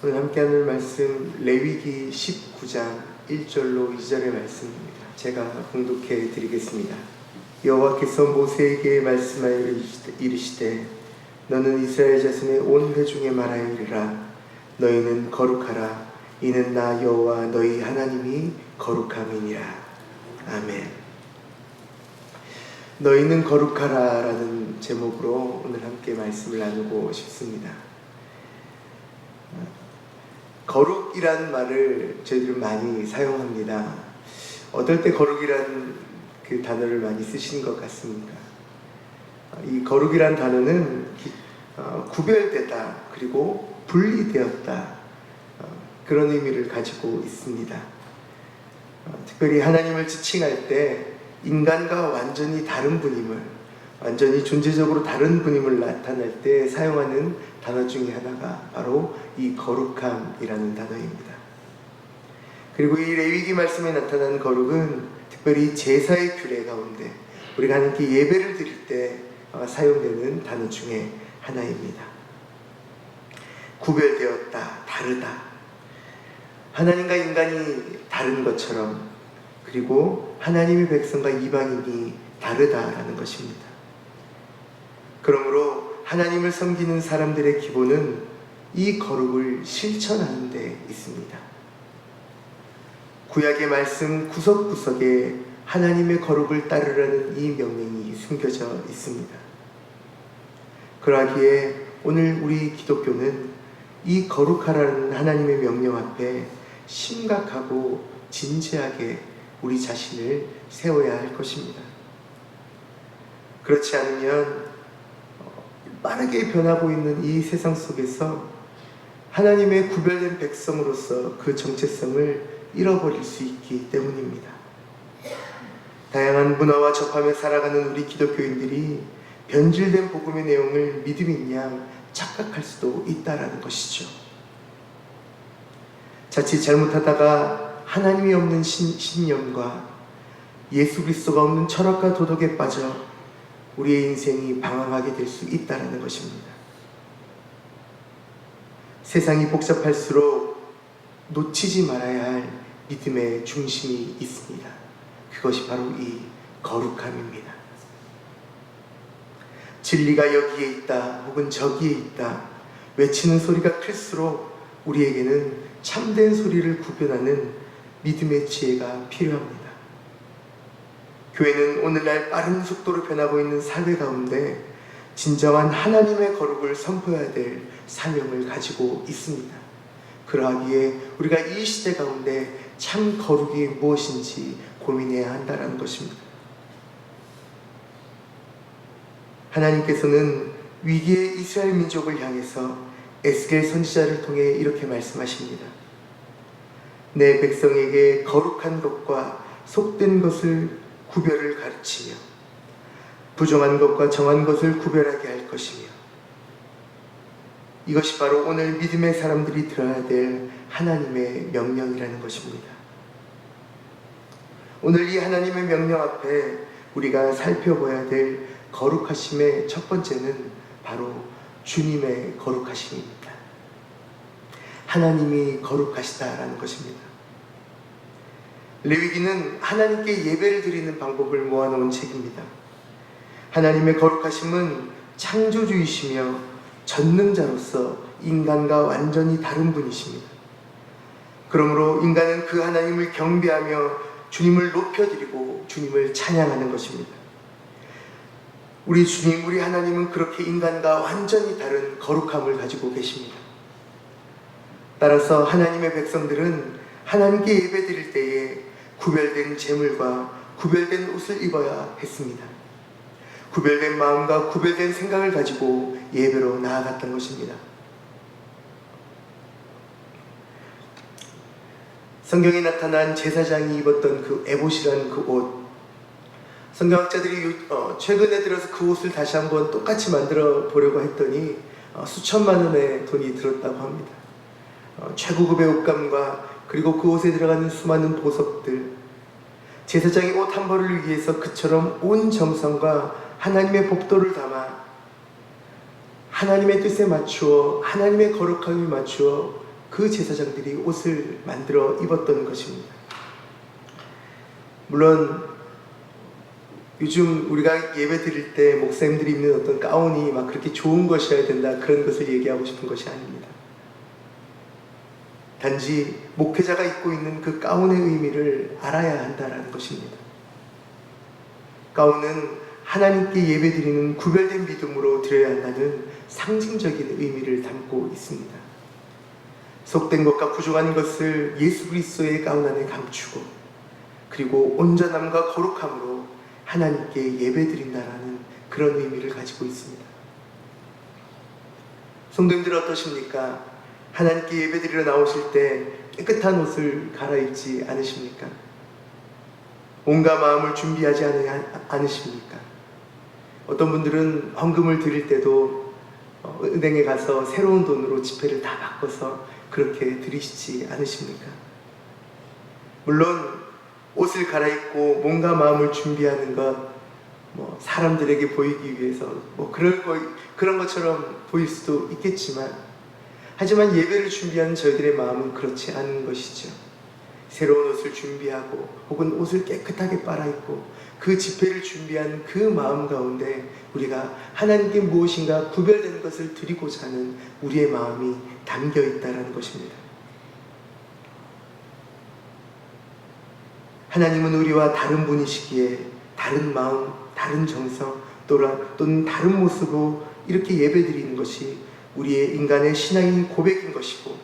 오늘 함께 하는 말씀 레위기 19장 1절로 2절의 말씀입니다. 제가 봉독해 드리겠습니다. 여호와께서 모세에게 말씀하여 이르시되 너는 이스라엘 자손의 온 회중에 말하여 이르라. 너희는 거룩하라. 이는 나 여호와 너희 하나님이 거룩함이니라. 아멘. 너희는 거룩하라 라는 제목으로 오늘 함께 말씀을 나누고 싶습니다. 거룩이란 말을 저희들은 많이 사용합니다. 어떨 때 거룩이란 그 단어를 많이 쓰시는 것 같습니까? 이 거룩이란 단어는 구별되다 그리고 분리되었다 그런 의미를 가지고 있습니다. 특별히 하나님을 지칭할 때 인간과 완전히 다른 분임을, 완전히 존재적으로 다른 분임을 나타낼 때 사용하는 단어 중에 하나가 바로 이 거룩함이라는 단어입니다. 그리고 이 레위기 말씀에 나타난 거룩은 특별히 제사의 규례 가운데 우리가 하나님께 예배를 드릴 때 사용되는 단어 중에 하나입니다. 구별되었다, 다르다. 하나님과 인간이 다른 것처럼, 그리고 하나님의 백성과 이방인이 다르다라는 것입니다. 그러므로 하나님을 섬기는 사람들의 기본은 이 거룩을 실천하는 데 있습니다. 구약의 말씀 구석구석에 하나님의 거룩을 따르라는 이 명령이 숨겨져 있습니다. 그러하기에 오늘 우리 기독교는 이 거룩하라는 하나님의 명령 앞에 심각하고 진지하게 우리 자신을 세워야 할 것입니다. 그렇지 않으면 빠르게 변하고 있는 이 세상 속에서 하나님의 구별된 백성으로서 그 정체성을 잃어버릴 수 있기 때문입니다. 다양한 문화와 접하며 살아가는 우리 기독교인들이 변질된 복음의 내용을 믿음인 양 착각할 수도 있다라는 것이죠. 자칫 잘못하다가 하나님이 없는 신념과 예수 그리스도가 없는 철학과 도덕에 빠져 우리의 인생이 방황하게 될 수 있다는 것입니다. 세상이 복잡할수록 놓치지 말아야 할 믿음의 중심이 있습니다. 그것이 바로 이 거룩함입니다. 진리가 여기에 있다 혹은 저기에 있다 외치는 소리가 클수록 우리에게는 참된 소리를 구별하는 믿음의 지혜가 필요합니다. 교회는 오늘날 빠른 속도로 변하고 있는 사회 가운데 진정한 하나님의 거룩을 선포해야 될 사명을 가지고 있습니다. 그러하기에 우리가 이 시대 가운데 참 거룩이 무엇인지 고민해야 한다는 것입니다. 하나님께서는 위기의 이스라엘 민족을 향해서 에스겔 선지자를 통해 이렇게 말씀하십니다. 내 백성에게 거룩한 것과 속된 것을 구별을 가르치며 부정한 것과 정한 것을 구별하게 할 것이며, 이것이 바로 오늘 믿음의 사람들이 들어야 될 하나님의 명령이라는 것입니다. 오늘 이 하나님의 명령 앞에 우리가 살펴봐야 될 거룩하심의 첫 번째는 바로 주님의 거룩하심입니다. 하나님이 거룩하시다라는 것입니다. 레위기는 하나님께 예배를 드리는 방법을 모아놓은 책입니다. 하나님의 거룩하심은 창조주이시며 전능자로서 인간과 완전히 다른 분이십니다. 그러므로 인간은 그 하나님을 경배하며 주님을 높여드리고 주님을 찬양하는 것입니다. 우리 주님, 우리 하나님은 그렇게 인간과 완전히 다른 거룩함을 가지고 계십니다. 따라서 하나님의 백성들은 하나님께 예배드릴 때에 구별된 제물과 구별된 옷을 입어야 했습니다. 구별된 마음과 구별된 생각을 가지고 예배로 나아갔던 것입니다. 성경에 나타난 제사장이 입었던 그 에봇이라는 그 옷, 성경학자들이 최근에 들어서 그 옷을 다시 한번 똑같이 만들어 보려고 했더니 수천만 원의 돈이 들었다고 합니다. 최고급의 옷감과 그리고 그 옷에 들어가는 수많은 보석들, 제사장이 옷 한 벌을 위해서 그처럼 온 정성과 하나님의 법도를 담아 하나님의 뜻에 맞추어 하나님의 거룩함에 맞추어 그 제사장들이 옷을 만들어 입었던 것입니다. 물론 요즘 우리가 예배 드릴 때 목사님들이 입는 어떤 가운이 막 그렇게 좋은 것이어야 된다, 그런 것을 얘기하고 싶은 것이 아닙니다. 단지 목회자가 입고 있는 그 가운의 의미를 알아야 한다는 것입니다. 가운은 하나님께 예배드리는 구별된 믿음으로 드려야 한다는 상징적인 의미를 담고 있습니다. 속된 것과 부족한 것을 예수 그리스도의 가운 안에 감추고, 그리고 온전함과 거룩함으로 하나님께 예배드린다라는 그런 의미를 가지고 있습니다. 성도님들 어떠십니까? 하나님께 예배드리러 나오실 때 깨끗한 옷을 갈아입지 않으십니까? 온갖 마음을 준비하지 않으십니까? 어떤 분들은 헌금을 드릴 때도 은행에 가서 새로운 돈으로 지폐를 다 바꿔서 그렇게 드리시지 않으십니까? 물론 옷을 갈아입고 몸과 마음을 준비하는 것, 사람들에게 보이기 위해서 그런 것처럼 보일 수도 있겠지만, 하지만 예배를 준비하는 저희들의 마음은 그렇지 않은 것이죠. 새로운 옷을 준비하고 혹은 옷을 깨끗하게 빨아입고 그 지폐를 준비한 그 마음 가운데 우리가 하나님께 무엇인가 구별된 것을 드리고자 하는 우리의 마음이 담겨 있다는 것입니다. 하나님은 우리와 다른 분이시기에 다른 마음, 다른 정성 또는 다른 모습으로 이렇게 예배드리는 것이 우리의 인간의 신앙의 고백인 것이고,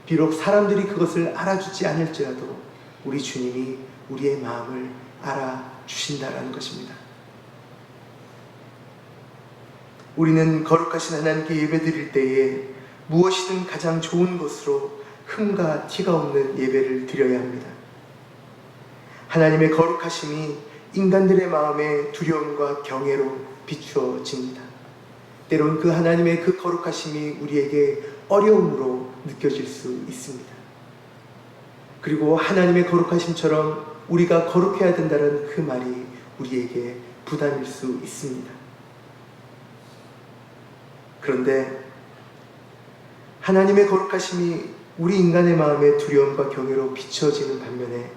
비록 사람들이 그것을 알아주지 않을지라도 우리 주님이 우리의 마음을 알아주신다라는 것입니다. 우리는 거룩하신 하나님께 예배드릴 때에 무엇이든 가장 좋은 것으로 흠과 티가 없는 예배를 드려야 합니다. 하나님의 거룩하심이 인간들의 마음에 두려움과 경외로 비추어집니다. 때론 그 하나님의 그 거룩하심이 우리에게 어려움으로 느껴질 수 있습니다. 그리고 하나님의 거룩하심처럼 우리가 거룩해야 된다는 그 말이 우리에게 부담일 수 있습니다. 그런데 하나님의 거룩하심이 우리 인간의 마음에 두려움과 경외로 비춰지는 반면에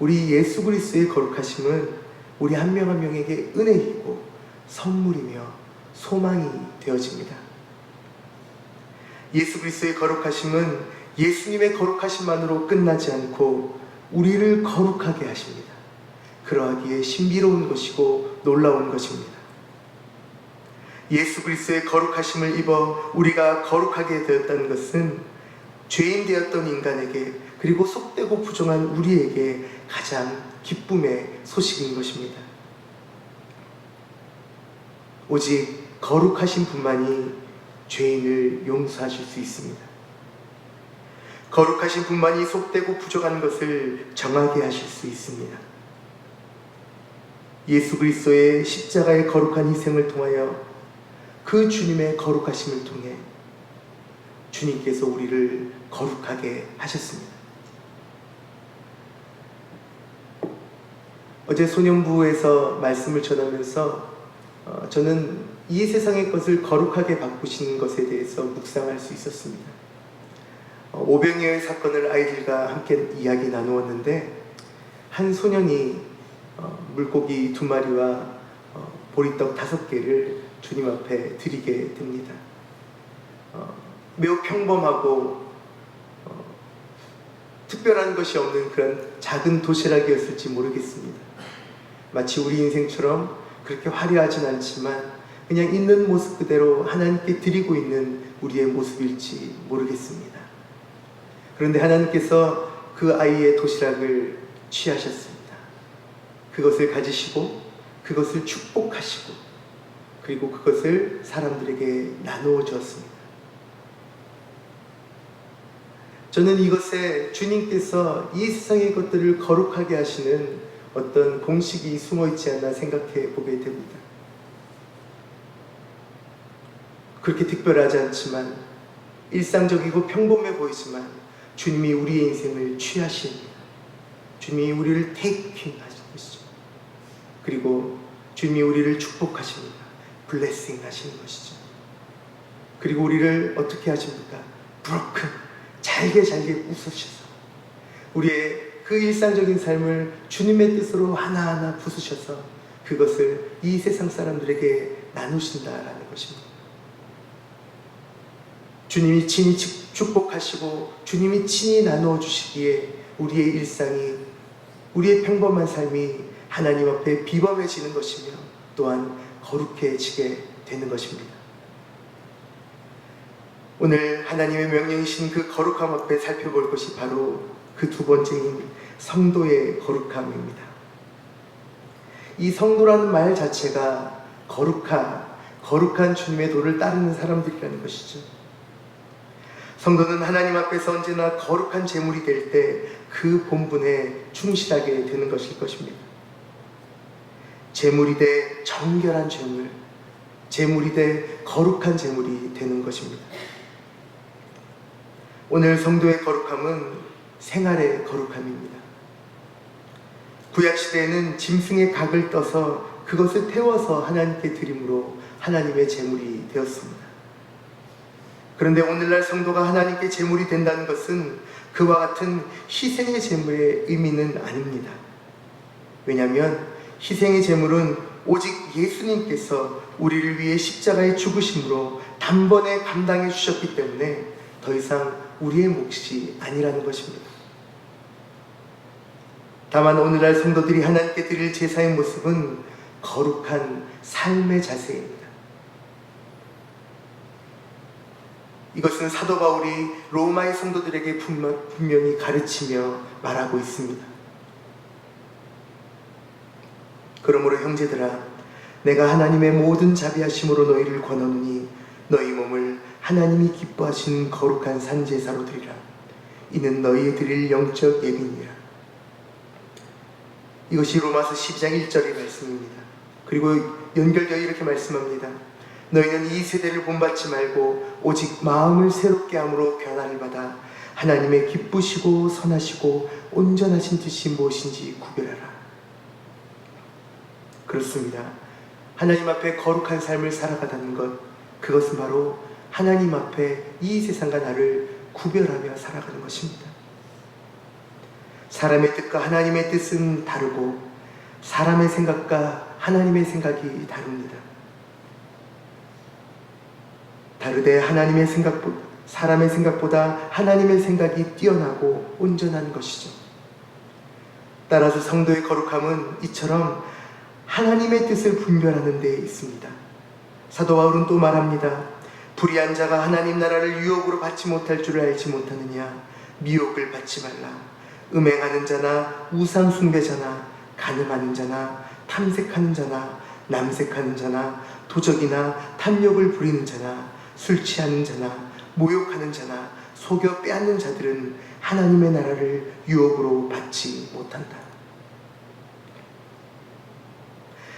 우리 예수 그리스도의 거룩하심은 우리 한 명 한 명에게 은혜이고 선물이며 소망이 되어집니다. 예수 그리스도의 거룩하심은 예수님의 거룩하심만으로 끝나지 않고 우리를 거룩하게 하십니다. 그러하기에 신비로운 것이고 놀라운 것입니다. 예수 그리스도의 거룩하심을 입어 우리가 거룩하게 되었다는 것은 죄인 되었던 인간에게, 그리고 속되고 부정한 우리에게 가장 기쁨의 소식인 것입니다. 오직 거룩하신 분만이 죄인을 용서하실 수 있습니다. 거룩하신 분만이 속되고 부족한 것을 정하게 하실 수 있습니다. 예수 그리스도의 십자가의 거룩한 희생을 통하여 그 주님의 거룩하심을 통해 주님께서 우리를 거룩하게 하셨습니다. 어제 소년부에서 말씀을 전하면서 저는 이 세상의 것을 거룩하게 바꾸시는 것에 대해서 묵상할 수 있었습니다. 오병이어의 사건을 아이들과 함께 이야기 나누었는데, 한 소년이 물고기 2마리와 보리떡 5개를 주님 앞에 드리게 됩니다. 매우 평범하고 특별한 것이 없는 그런 작은 도시락이었을지 모르겠습니다. 마치 우리 인생처럼 그렇게 화려하진 않지만 그냥 있는 모습 그대로 하나님께 드리고 있는 우리의 모습일지 모르겠습니다. 그런데 하나님께서 그 아이의 도시락을 취하셨습니다. 그것을 가지시고 그것을 축복하시고 그리고 그것을 사람들에게 나누어 주었습니다. 저는 이것에 주님께서 이 세상의 것들을 거룩하게 하시는 어떤 공식이 숨어 있지 않나 생각해 보게 됩니다. 그렇게 특별하지 않지만 일상적이고 평범해 보이지만 주님이 우리의 인생을 취하십니다. 주님이 우리를 테이킹 하시는 것이죠. 그리고 주님이 우리를 축복하십니다. 블레싱 하시는 것이죠. 그리고 우리를 어떻게 하십니까? broken, 잘게 부수셔서 우리의 그 일상적인 삶을 주님의 뜻으로 하나하나 부수셔서 그것을 이 세상 사람들에게 나누신다라는 것입니다. 주님이 친히 축복하시고 주님이 친히 나누어 주시기에 우리의 일상이, 우리의 평범한 삶이 하나님 앞에 비범해지는 것이며 또한 거룩해지게 되는 것입니다. 오늘 하나님의 명령이신 그 거룩함 앞에 살펴볼 것이 바로 그 두 번째인 성도의 거룩함입니다. 이 성도라는 말 자체가 거룩한 주님의 도를 따르는 사람들이라는 것이죠. 성도는 하나님 앞에서 언제나 거룩한 제물이 될 때 그 본분에 충실하게 되는 것일 것입니다. 제물이 돼 정결한 제물이 돼 거룩한 제물이 되는 것입니다. 오늘 성도의 거룩함은 생활의 거룩함입니다. 구약시대에는 짐승의 각을 떠서 그것을 태워서 하나님께 드림으로 하나님의 제물이 되었습니다. 그런데 오늘날 성도가 하나님께 제물이 된다는 것은 그와 같은 희생의 제물의 의미는 아닙니다. 왜냐하면 희생의 제물은 오직 예수님께서 우리를 위해 십자가에 죽으심으로 단번에 감당해 주셨기 때문에 더 이상 우리의 몫이 아니라는 것입니다. 다만 오늘날 성도들이 하나님께 드릴 제사의 모습은 거룩한 삶의 자세입니다. 이것은 사도 바울이 로마의 성도들에게 분명히 가르치며 말하고 있습니다. 그러므로 형제들아, 내가 하나님의 모든 자비하심으로 너희를 권하노니 너희 몸을 하나님이 기뻐하신 거룩한 산제사로 드리라. 이는 너희의 드릴 영적 예비니라. 이것이 로마서 12장 1절의 말씀입니다. 그리고 연결되어 이렇게 말씀합니다. 너희는 이 세대를 본받지 말고 오직 마음을 새롭게 함으로 변화를 받아 하나님의 기쁘시고 선하시고 온전하신 뜻이 무엇인지 구별하라. 그렇습니다. 하나님 앞에 거룩한 삶을 살아가다는 것, 그것은 바로 하나님 앞에 이 세상과 나를 구별하며 살아가는 것입니다. 사람의 뜻과 하나님의 뜻은 다르고 사람의 생각과 하나님의 생각이 다릅니다. 다르되 사람의 생각보다 하나님의 생각이 뛰어나고 온전한 것이죠. 따라서 성도의 거룩함은 이처럼 하나님의 뜻을 분별하는 데 있습니다. 사도 바울은 또 말합니다. 불의한 자가 하나님 나라를 유혹으로 받지 못할 줄을 알지 못하느냐. 미혹을 받지 말라. 음행하는 자나 우상 숭배자나 간음하는 자나 탐색하는 자나 남색하는 자나 도적이나 탐욕을 부리는 자나 술 취하는 자나 모욕하는 자나 속여 빼앗는 자들은 하나님의 나라를 유혹으로 받지 못한다.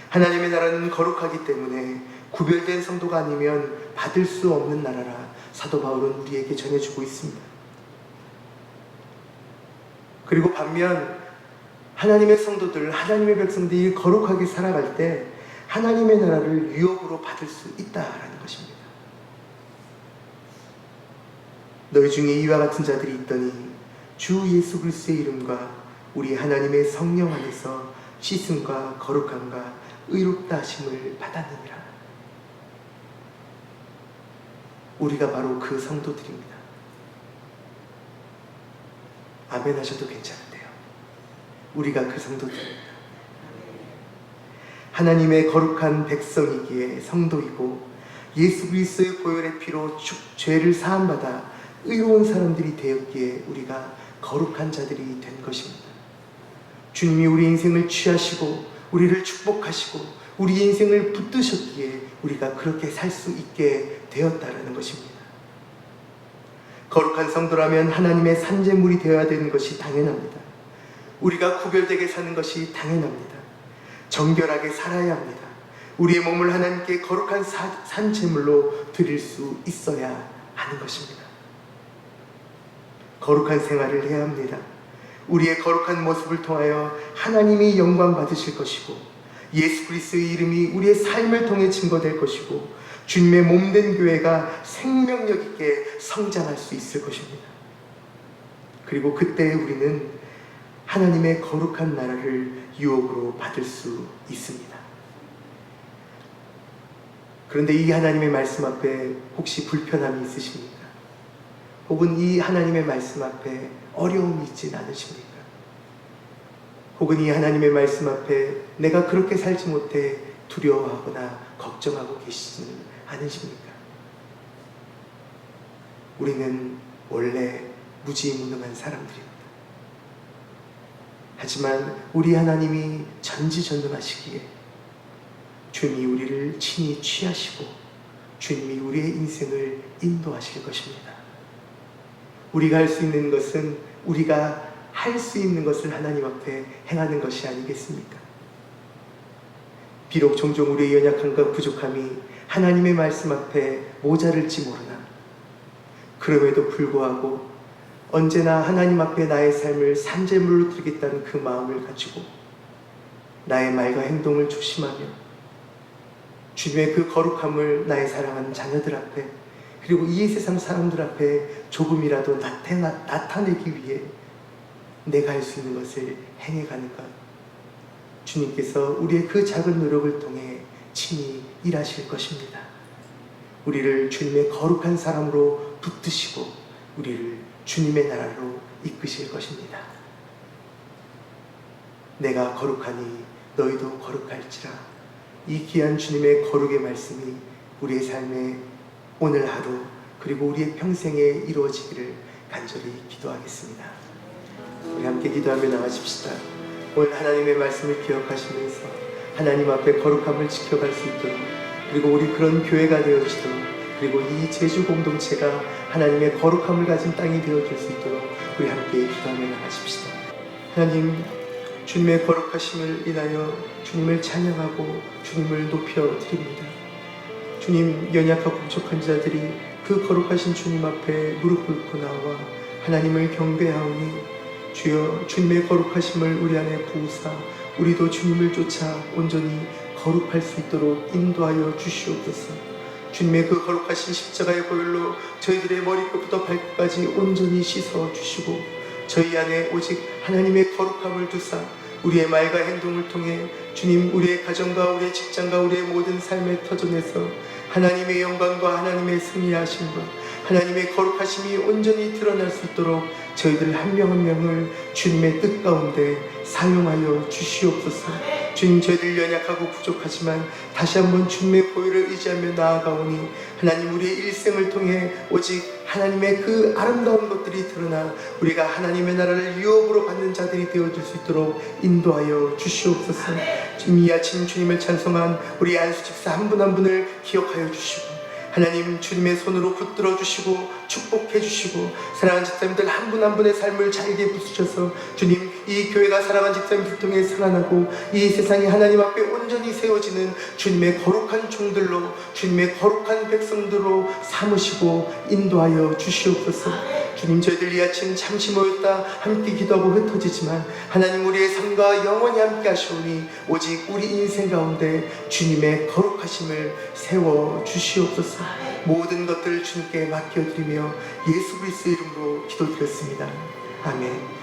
하나님의 나라는 거룩하기 때문에 구별된 성도가 아니면 받을 수 없는 나라라 사도 바울은 우리에게 전해주고 있습니다. 그리고 반면 하나님의 성도들, 하나님의 백성들이 거룩하게 살아갈 때 하나님의 나라를 유혹으로 받을 수 있다라는 것입니다. 너희 중에 이와 같은 자들이 있더니 주 예수 그리스도의 이름과 우리 하나님의 성령 안에서 씻음과 거룩함과 의롭다 하심을 받았느니라. 우리가 바로 그 성도들입니다. 아멘 하셔도 괜찮은데요. 우리가 그 성도들입니다. 하나님의 거룩한 백성이기에 성도이고 예수 그리스도의 보혈의 피로 죄를 사함받아 의로운 사람들이 되었기에 우리가 거룩한 자들이 된 것입니다. 주님이 우리 인생을 취하시고 우리를 축복하시고 우리 인생을 붙드셨기에 우리가 그렇게 살 수 있게 되었다라는 것입니다. 거룩한 성도라면 하나님의 산제물이 되어야 되는 것이 당연합니다. 우리가 구별되게 사는 것이 당연합니다. 정결하게 살아야 합니다. 우리의 몸을 하나님께 거룩한 산제물로 드릴 수 있어야 하는 것입니다. 거룩한 생활을 해야 합니다. 우리의 거룩한 모습을 통하여 하나님이 영광 받으실 것이고 예수 그리스도의 이름이 우리의 삶을 통해 증거될 것이고 주님의 몸된 교회가 생명력 있게 성장할 수 있을 것입니다. 그리고 그때 우리는 하나님의 거룩한 나라를 유업으로 받을 수 있습니다. 그런데 이 하나님의 말씀 앞에 혹시 불편함이 있으십니까? 혹은 이 하나님의 말씀 앞에 어려움이 있진 않으십니까? 혹은 이 하나님의 말씀 앞에 내가 그렇게 살지 못해 두려워하거나 걱정하고 계시지는 않으십니까? 우리는 원래 무지무능한 사람들입니다. 하지만 우리 하나님이 전지전능하시기에 주님이 우리를 친히 취하시고 주님이 우리의 인생을 인도하실 것입니다. 우리가 할 수 있는 것은 우리가 할 수 있는 것을 하나님 앞에 행하는 것이 아니겠습니까? 비록 종종 우리의 연약함과 부족함이 하나님의 말씀 앞에 모자랄지 모르나 그럼에도 불구하고 언제나 하나님 앞에 나의 삶을 산재물로 드리겠다는 그 마음을 가지고 나의 말과 행동을 조심하며 주님의 그 거룩함을 나의 사랑하는 자녀들 앞에 그리고 이 세상 사람들 앞에 조금이라도 나타내기 위해 내가 할 수 있는 것을 행해가는 것, 주님께서 우리의 그 작은 노력을 통해 친히 일하실 것입니다. 우리를 주님의 거룩한 사람으로 붙드시고 우리를 주님의 나라로 이끄실 것입니다. 내가 거룩하니 너희도 거룩할지라. 이 귀한 주님의 거룩의 말씀이 우리의 삶에 오늘 하루 그리고 우리의 평생에 이루어지기를 간절히 기도하겠습니다. 우리 함께 기도하며 나가십시다. 오늘 하나님의 말씀을 기억하시면서 하나님 앞에 거룩함을 지켜갈 수 있도록 그리고 우리 그런 교회가 되어지도록 그리고 이 제주 공동체가 하나님의 거룩함을 가진 땅이 되어질 수 있도록 우리 함께 기도하며 나가십시다. 하나님, 주님의 거룩하심을 인하여 주님을 찬양하고 주님을 높여 드립니다. 주님, 연약하고 부족한 자들이 그 거룩하신 주님 앞에 무릎 꿇고 나와 하나님을 경배하오니 주여, 주님의 거룩하심을 우리 안에 부으사 우리도 주님을 쫓아 온전히 거룩할 수 있도록 인도하여 주시옵소서. 주님의 그 거룩하신 십자가의 보혈로 저희들의 머리끝부터 발끝까지 온전히 씻어주시고 저희 안에 오직 하나님의 거룩함을 두사 우리의 말과 행동을 통해 주님, 우리의 가정과 우리의 직장과 우리의 모든 삶의 터전에서 하나님의 영광과 하나님의 승리하심과 하나님의 거룩하심이 온전히 드러날 수 있도록 저희들 한 명 한 명을 주님의 뜻 가운데 사용하여 주시옵소서. 주님, 저희들 연약하고 부족하지만 다시 한번 주님의 보혈을 의지하며 나아가오니 하나님, 우리의 일생을 통해 오직 하나님의 그 아름다운 것들이 드러나 우리가 하나님의 나라를 유업으로 받는 자들이 되어줄 수 있도록 인도하여 주시옵소서. 주님, 이 아침 주님을 찬송한 우리 안수 집사 한 분 한 분을 기억하여 주시고 하나님, 주님의 손으로 붙들어 주시고 축복해 주시고 사랑하는 집사님들 한 분 한 분의 삶을 잘게 부수셔서 주님, 이 교회가 사랑하는 집사님들 통해 살아나고 이 세상이 하나님 앞에 온전히 세워지는 주님의 거룩한 종들로 주님의 거룩한 백성들로 삼으시고 인도하여 주시옵소서. 주님, 저희들 이 아침 잠시 모였다 함께 기도하고 흩어지지만 하나님, 우리의 삶과 영원히 함께 하시오니 오직 우리 인생 가운데 주님의 거룩하심을 세워 주시옵소서. 모든 것들을 주님께 맡겨드리며 예수 그리스도의 이름으로 기도드렸습니다. 아멘.